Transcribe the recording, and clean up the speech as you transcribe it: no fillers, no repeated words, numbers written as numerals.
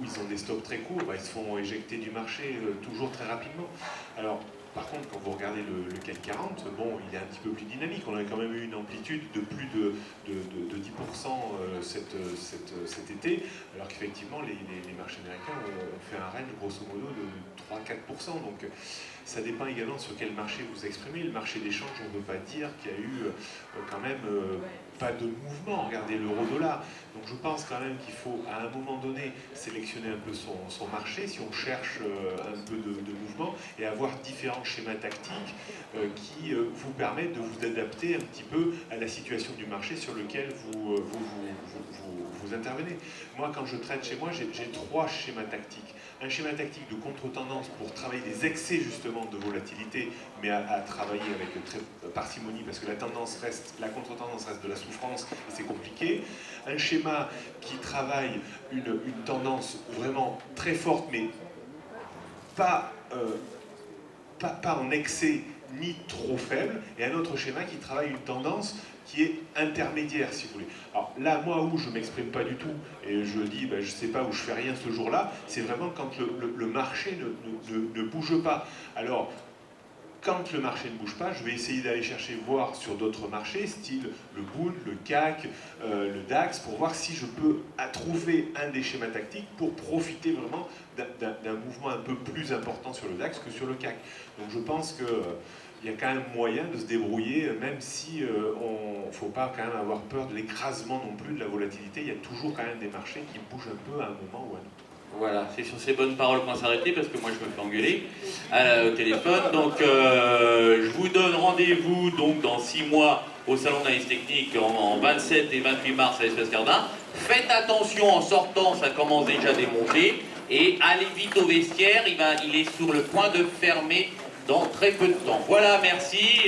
ils ont des stocks très courts, ils se font éjecter du marché toujours très rapidement. Alors, par contre, quand vous regardez le CAC 40, bon, il est un petit peu plus dynamique. On a quand même eu une amplitude de plus de 10% cet été, alors qu'effectivement, les marchés américains ont fait un range grosso modo de 3-4%. Donc, ça dépend également sur quel marché vous exprimez. Le marché des changes, on ne peut pas dire qu'il y a eu quand même pas de mouvement. Regardez l'euro-dollar. Donc je pense quand même qu'il faut, à un moment donné, sélectionner un peu son marché, si on cherche un peu de mouvement, et avoir différents schémas tactiques qui vous permettent de vous adapter un petit peu à la situation du marché sur lequel vous intervenez. Moi, quand je traite chez moi, j'ai 3 schémas tactiques. Un schéma tactique de contre-tendance pour travailler des excès justement de volatilité, mais à travailler avec très parcimonie, parce que la contre-tendance reste de la souffrance et c'est compliqué. Un schéma qui travaille une tendance vraiment très forte, mais pas en excès ni trop faible, et un autre schéma qui travaille une tendance qui est intermédiaire, si vous voulez. Alors là, moi, où je ne m'exprime pas du tout, et je dis, je ne sais pas, où je fais rien ce jour-là, c'est vraiment quand le marché ne bouge pas. Alors, quand le marché ne bouge pas, je vais essayer d'aller chercher, voir sur d'autres marchés, style le Bund, le CAC, le DAX, pour voir si je peux trouver un des schémas tactiques pour profiter vraiment d'un mouvement un peu plus important sur le DAX que sur le CAC. Donc je pense qu'il y a quand même moyen de se débrouiller, même si ne faut pas quand même avoir peur de l'écrasement non plus de la volatilité. Il y a toujours quand même des marchés qui bougent un peu à un moment ou à un autre. Voilà, c'est sur ces bonnes paroles qu'on va s'arrêter parce que moi je me fais engueuler au téléphone. Donc je vous donne rendez-vous donc dans 6 mois au Salon d'Analyse Technique en 27 et 28 mars à l'Espace Cardin. Faites attention en sortant, ça commence déjà à démonter. Et allez vite au vestiaire, il est sur le point de fermer dans très peu de temps. Voilà, merci.